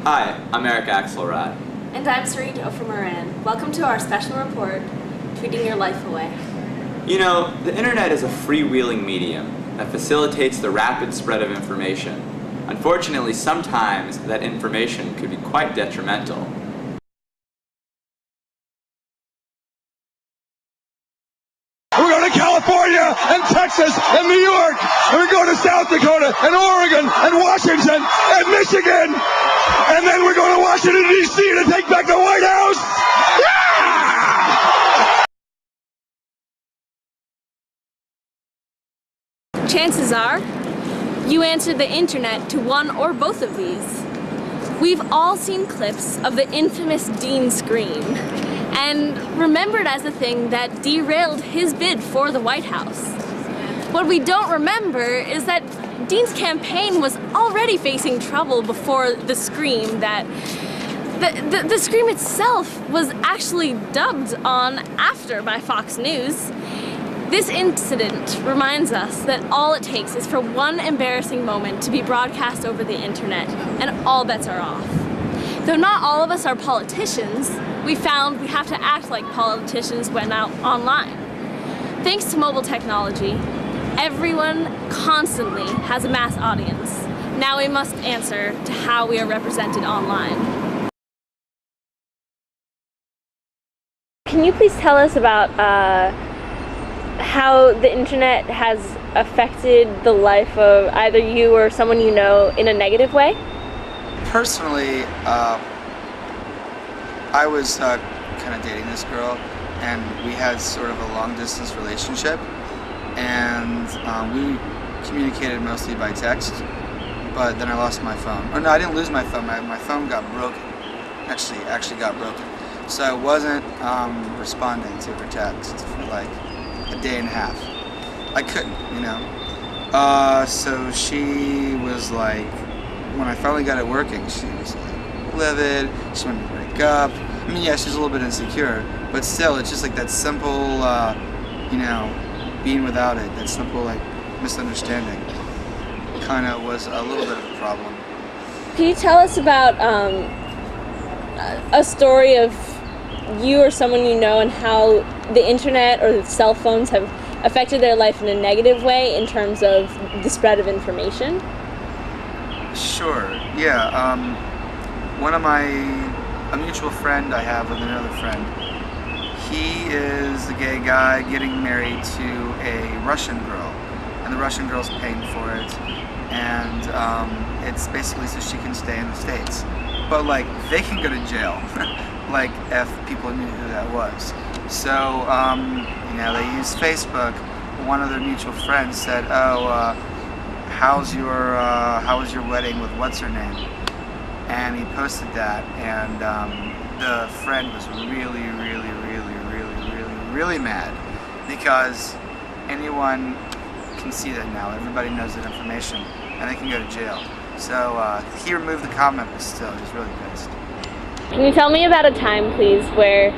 Hi, I'm Axelrod. And I'm Sarit, Ofer-Moran. Welcome to our special report, Tweeting Your Life Away. You know, the internet is a freewheeling medium that facilitates the rapid spread of information. Unfortunately, sometimes that information could be quite detrimental. We're going to California and Texas and New York, and we're going to South Dakota and Oregon and Washington and Michigan, and then we're going to Washington, D.C. to take back the White House. Yeah! Chances are, you answered the internet to one or both of these. We've all seen clips of the infamous Dean scream, and remembered as the thing that derailed his bid for the White House. What we don't remember is that Dean's campaign was already facing trouble before the scream, that the scream itself was actually dubbed on after by Fox News. This incident reminds us that all it takes is for one embarrassing moment to be broadcast over the internet, and all bets are off. Though not all of us are politicians, we found we have to act like politicians when out online. Thanks to mobile technology, everyone constantly has a mass audience. Now we must answer to how we are represented online. Can you please tell us about how the internet has affected the life of either you or someone you know in a negative way? Personally, I was kind of dating this girl, and we had sort of a long-distance relationship, and we communicated mostly by text, but then I lost my phone. Or no, I didn't lose my phone. My phone got broken. Actually got broken. So I wasn't responding to her text for like a day and a half. I couldn't, you know. So she was like, when I finally got it working, she was like livid. She wanted to break up. I mean, yeah, she's a little bit insecure, but still, it's just like that simple, you know, being without it, that simple like misunderstanding kind of was a little bit of a problem. Can you tell us about a story of you or someone you know and how the internet or the cell phones have affected their life in a negative way in terms of the spread of information? Sure, yeah. A mutual friend I have with another friend, he is a gay guy getting married to a Russian girl, and the Russian girl's paying for it, and it's basically so she can stay in the States. But like, they can go to jail, like if people knew who that was. So, you know, they use Facebook. One of their mutual friends said, oh, how was your wedding with what's her name? And he posted that, and the friend was really mad, because anyone can see that now. Everybody knows that information, and they can go to jail. So he removed the comment, but still, he's really pissed. Can you tell me about a time, please, where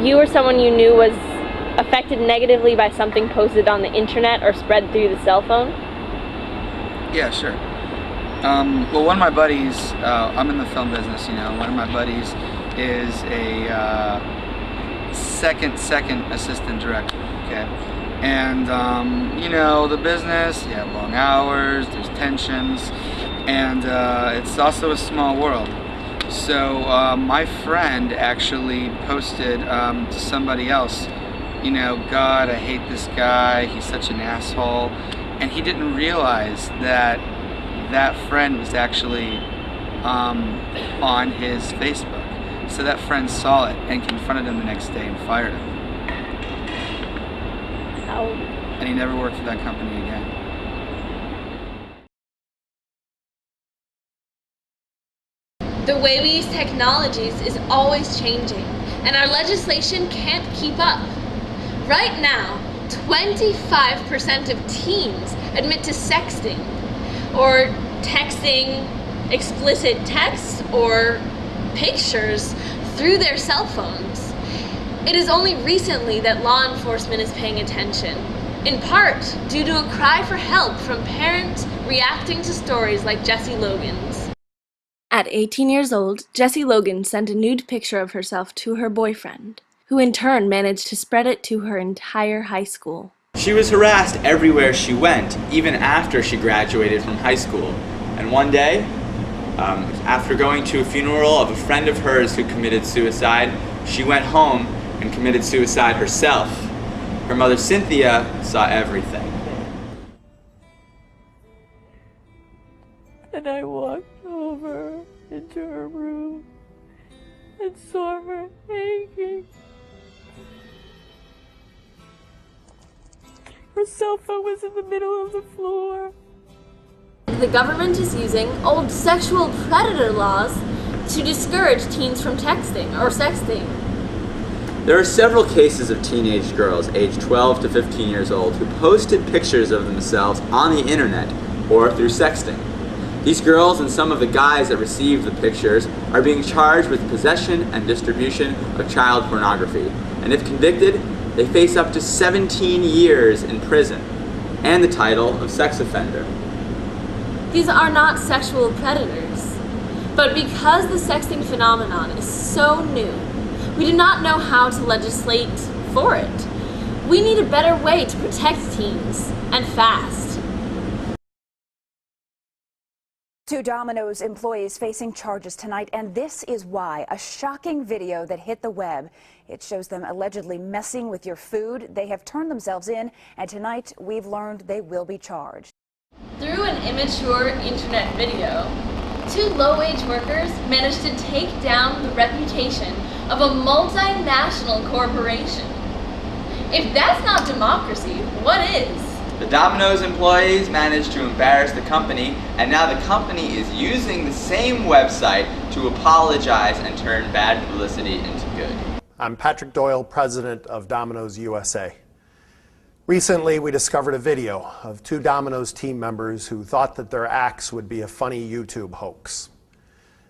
you or someone you knew was affected negatively by something posted on the internet or spread through the cell phone? Yeah, sure. Well, one of my buddies, I'm in the film business, you know, one of my buddies is a second assistant director, okay? And, you know, the business, you have long hours, there's tensions, and it's also a small world. So my friend actually posted to somebody else, you know, God, I hate this guy, he's such an asshole, and he didn't realize that that friend was actually on his Facebook. So that friend saw it and confronted him the next day and fired him. How? And he never worked for that company again. The way we use technologies is always changing, and our legislation can't keep up. Right now, 25% of teens admit to sexting, or texting explicit texts or pictures through their cell phones. It is only recently that law enforcement is paying attention, in part due to a cry for help from parents reacting to stories like Jesse Logan's. At 18 years old, Jessie Logan sent a nude picture of herself to her boyfriend, who in turn managed to spread it to her entire high school. She was harassed everywhere she went, even after she graduated from high school. And one day, after going to a funeral of a friend of hers who committed suicide, she went home and committed suicide herself. Her mother, Cynthia, saw everything. And I walked over into her room and saw her hanging. Her cell phone was in the middle of the floor. The government is using old sexual predator laws to discourage teens from texting or sexting. There are several cases of teenage girls aged 12 to 15 years old who posted pictures of themselves on the internet or through sexting. These girls and some of the guys that received the pictures are being charged with possession and distribution of child pornography, and if convicted, they face up to 17 years in prison and the title of sex offender. These are not sexual predators, but because the sexting phenomenon is so new, we do not know how to legislate for it. We need a better way to protect teens, and fast. 2 Domino's employees facing charges tonight, and this is why. A shocking video that hit the web. It shows them allegedly messing with your food. They have turned themselves in, and tonight we've learned they will be charged. Through an immature internet video, 2 low-wage workers managed to take down the reputation of a multinational corporation. If that's not democracy, what is? The Domino's employees managed to embarrass the company, and now the company is using the same website to apologize and turn bad publicity into good. I'm Patrick Doyle, president of Domino's USA. Recently, we discovered a video of 2 Domino's team members who thought that their acts would be a funny YouTube hoax.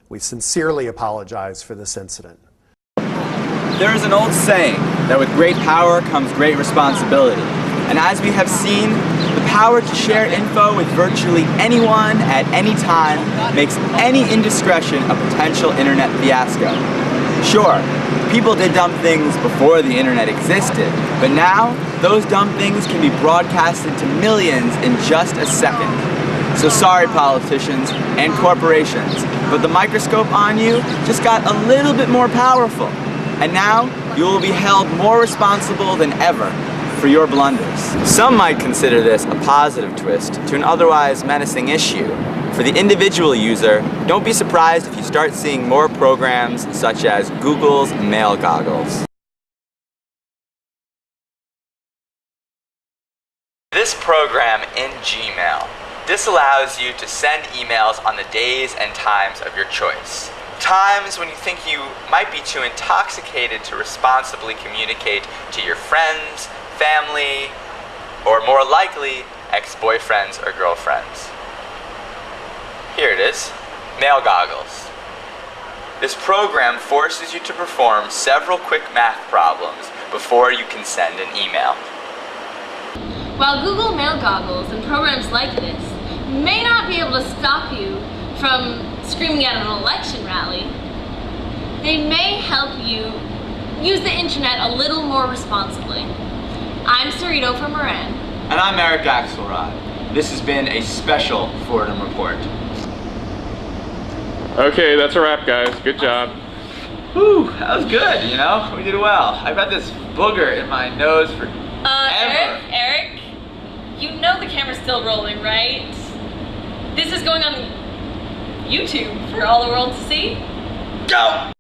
We sincerely apologize for this incident. There is an old saying that with great power comes great responsibility. And as we have seen, the power to share info with virtually anyone at any time makes any indiscretion a potential internet fiasco. Sure, people did dumb things before the internet existed, but now those dumb things can be broadcasted to millions in just a second. So sorry, politicians and corporations, but the microscope on you just got a little bit more powerful. And now you will be held more responsible than ever for your blunders. Some might consider this a positive twist to an otherwise menacing issue. For the individual user, don't be surprised if you start seeing more programs such as Google's Mail Goggles. This program in Gmail, this allows you to send emails on the days and times of your choice. Times when you think you might be too intoxicated to responsibly communicate to your friends, family, or more likely, ex-boyfriends or girlfriends. Here it is, Mail Goggles. This program forces you to perform several quick math problems before you can send an email. While Google Mail Goggles and programs like this may not be able to stop you from screaming at an election rally, they may help you use the internet a little more responsibly. I'm Sarit Ofer-Moran. And I'm Eric Axelrod. This has been a special Fordham Report. Okay, that's a wrap, guys. Good job. Whew, that was good, you know? We did well. I've had this booger in my nose for ever. Eric, you know the camera's still rolling, right? This is going on YouTube for all the world to see. Go!